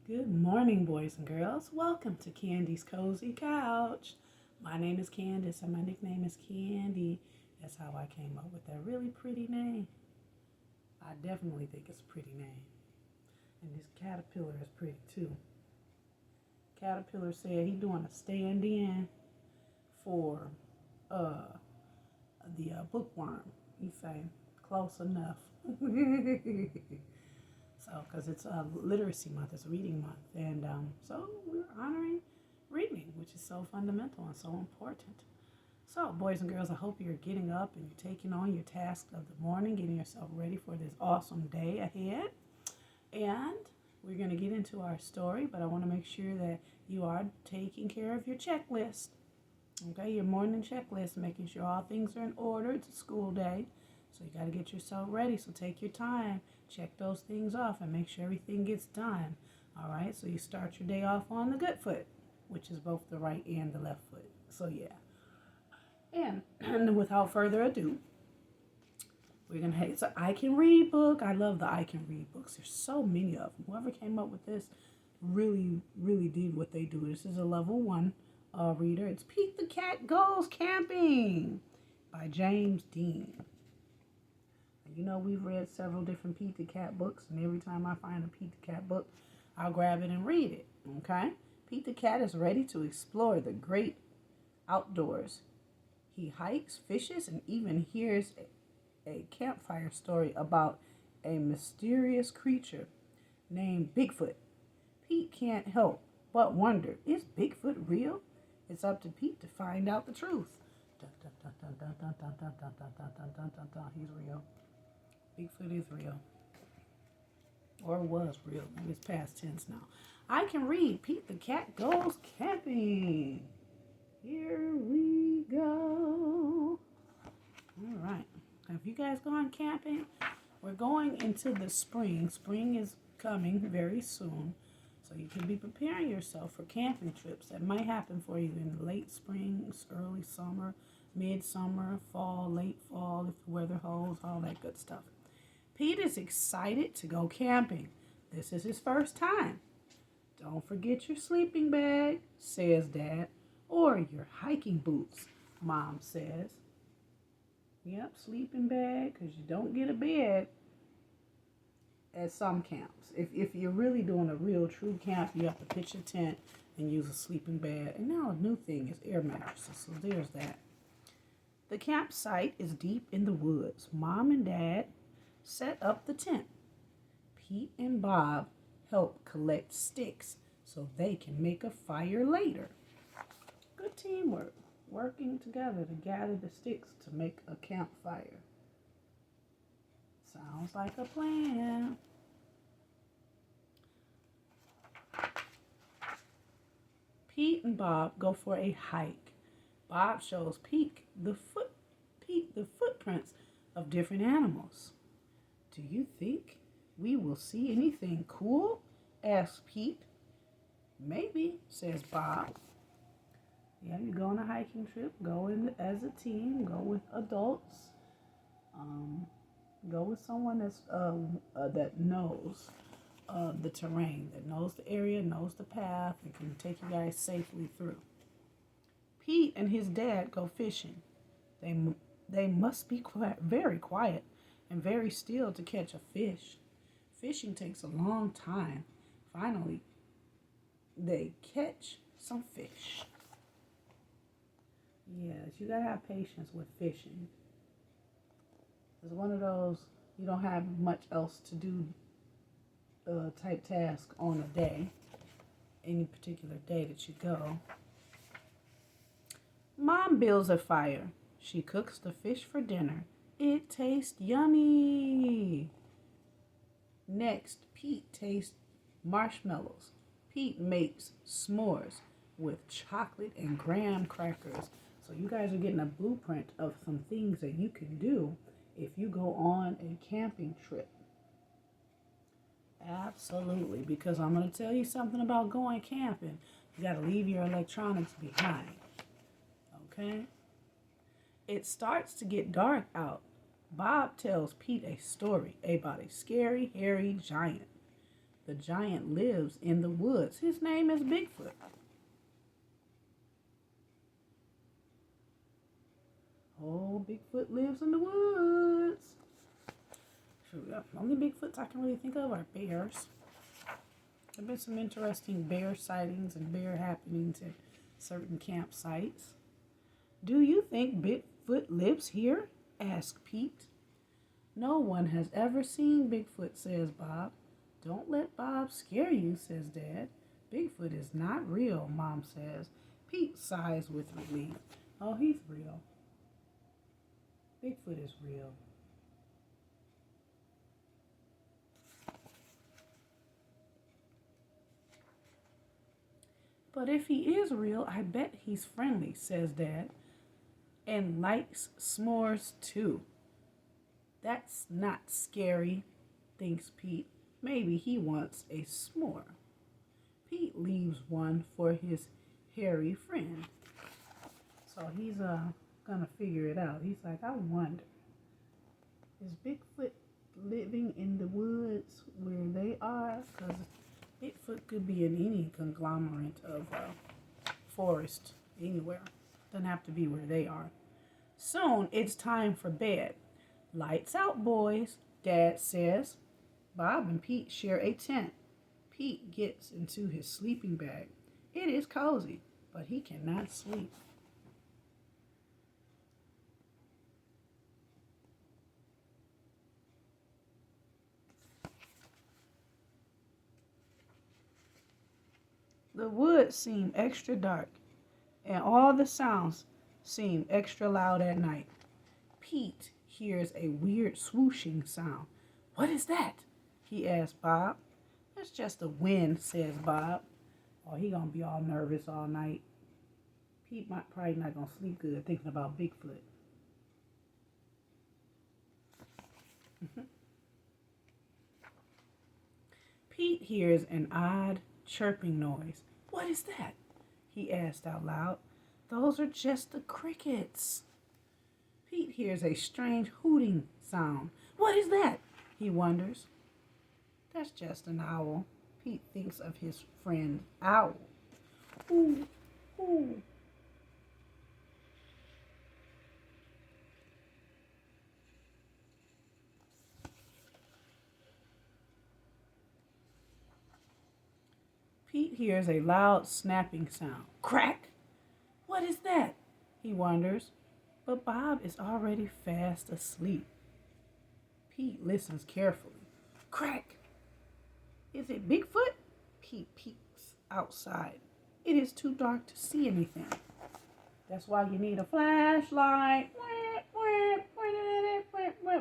Good morning, boys and girls. Welcome to Candy's Cozy Couch. My name is Candace and my nickname is Candy. That's how I came up with that really pretty name. I definitely think it's a pretty name. And this caterpillar is pretty too. Caterpillar said he doing a stand-in for uh, the bookworm. He say, close enough. So, because it's literacy month, it's reading month, and so we're honoring reading, which is so fundamental and so important. So, boys and girls, I hope you're getting up and you're taking on your task of the morning, getting yourself ready for this awesome day ahead. And we're going to get into our story, but I want to make sure that you are taking care of your checklist. Okay, your morning checklist, making sure all things are in order. It's a school day, so you got to get yourself ready. So take your time, check those things off, and make sure everything gets done. All right, so you start your day off on the good foot, which is both the right and the left foot. So yeah, and without further ado, we're gonna have it's an I Can Read book. I love the I Can Read books. There's so many of them. Whoever came up with this really did what they do. This is a level one reader. It's Pete the Cat Goes Camping by James Dean. You know, we've read several different Pete the Cat books, and every time I find a Pete the Cat book, I'll grab it and read it. Okay? Pete the Cat is ready to explore the great outdoors. He hikes, fishes, and even hears a campfire story about a mysterious creature named Bigfoot. Pete can't help but wonder, is Bigfoot real? It's up to Pete to find out the truth. He's real. Bigfoot is real. Or was real. Maybe it's past tense now. I Can Read. Pete the Cat Goes Camping. Here we go. All right. Have you guys gone camping? We're going into the spring. Spring is coming very soon. So you can be preparing yourself for camping trips that might happen for you in late spring, early summer, midsummer, fall, late fall, if the weather holds, all that good stuff. Pete is excited to go camping. This is his first time. Don't forget your sleeping bag, says Dad, or your hiking boots, Mom says. Yep, sleeping bag, because you don't get a bed at some camps. If you're really doing a real true camp, you have to pitch a tent and use a sleeping bag. And now a new thing is air mattresses, so there's that. The campsite is deep in the woods. Mom and Dad set up the tent. Pete and Bob help collect sticks so they can make a fire later. Good teamwork, working together to gather the sticks to make a campfire. Sounds like a plan. Pete and Bob go for a hike. Bob shows Pete the footprints of different animals. Do you think we will see anything cool? Asks Pete. Maybe, says Bob. Yeah, you go on a hiking trip, go in as a team, go with adults, go with someone that knows the terrain, that knows the area, knows the path, and can take you guys safely through. Pete and his dad go fishing. They must be very quiet and very still to catch a fish. Fishing takes a long time. Finally, they catch some fish. Yes, you gotta have patience with fishing. It's one of those you don't have much else to do type task on a day, any particular day that you go. Mom builds a fire. She cooks the fish for dinner. It tastes yummy. Next, Pete tastes marshmallows. Pete makes s'mores with chocolate and graham crackers. So you guys are getting a blueprint of some things that you can do if you go on a camping trip. Absolutely, because I'm going to tell you something about going camping. You got to leave your electronics behind. Okay? It starts to get dark out. Bob tells Pete a story about a scary, hairy giant. The giant lives in the woods. His name is Bigfoot. Oh, Bigfoot lives in the woods. Only Bigfoots I can really think of are bears. There have been some interesting bear sightings and bear happenings at certain campsites. Do you think Bigfoot lives here? Asked Pete. No one has ever seen Bigfoot, says Bob. Don't let Bob scare you, says Dad. Bigfoot is not real, Mom says. Pete sighs with relief. Oh, he's real. Bigfoot is real. But if he is real, I bet he's friendly, says Dad. And likes s'mores too. That's not scary, thinks Pete. Maybe he wants a s'more. Pete leaves one for his hairy friend. So he's gonna figure it out. He's like, I wonder, is Bigfoot living in the woods where they are? Because Bigfoot could be in any conglomerate of forest anywhere. Doesn't have to be where they are. Soon it's time for bed. Lights out, boys, Dad says. Bob and Pete share a tent. Pete gets into his sleeping bag. It is cozy, but he cannot sleep. The woods seem extra dark, and all the sounds seem extra loud at night. Pete hears a weird swooshing sound. What is that? He asks Bob. That's just the wind, says Bob. Oh, he gonna be all nervous all night. Pete probably not gonna sleep good thinking about Bigfoot. Pete hears an odd chirping noise. What is that? He asked out loud. Those are just the crickets. Pete hears a strange hooting sound. What is that? He wonders. That's just an owl. Pete thinks of his friend Owl. Ooh, ooh. Pete hears a loud snapping sound. Crack! What is that? He wonders. But Bob is already fast asleep. Pete listens carefully. Crack! Is it Bigfoot? Pete peeks outside. It is too dark to see anything. That's why you need a flashlight.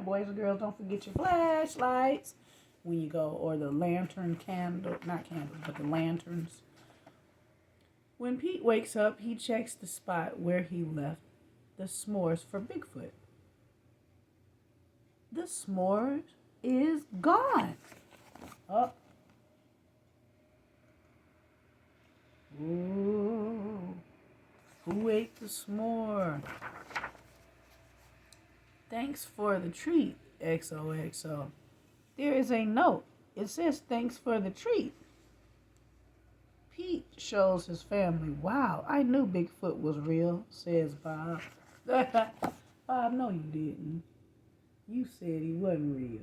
Boys and girls, don't forget your flashlights when you go, or the lantern candle, not candles, but the lanterns. When Pete wakes up, he checks the spot where he left the s'mores for Bigfoot. The s'mores is gone. Oh. Ooh. Who ate the s'more? Thanks for the treat, XOXO. There is a note. It says thanks for the treat. Pete shows his family. Wow, I knew Bigfoot was real, says Bob. Bob, no you didn't. You said he wasn't real.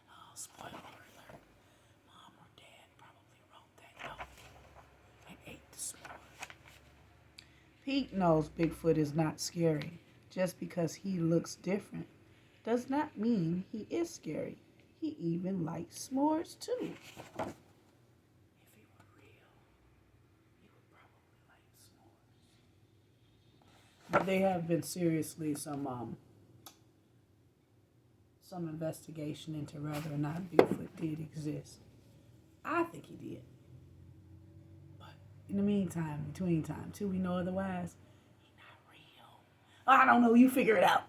Oh, spoiler alert. Mom or Dad probably wrote that note and ate the s'more. Pete knows Bigfoot is not scary. Just because he looks different does not mean he is scary. He even likes s'mores too. If he were real, he would probably like s'mores. But there have been seriously some investigation into whether or not Bigfoot did exist. I think he did. But in the meantime, between time, till we know otherwise, he's not real. I don't know. You figure it out.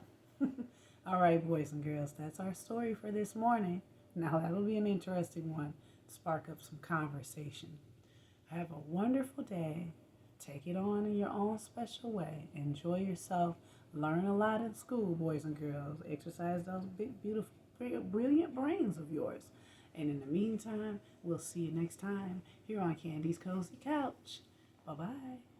All right, boys and girls, that's our story for this morning. Now, that'll be an interesting one to spark up some conversation. Have a wonderful day. Take it on in your own special way. Enjoy yourself. Learn a lot in school, boys and girls. Exercise those big, beautiful, brilliant brains of yours. And in the meantime, we'll see you next time here on Candy's Cozy Couch. Bye bye.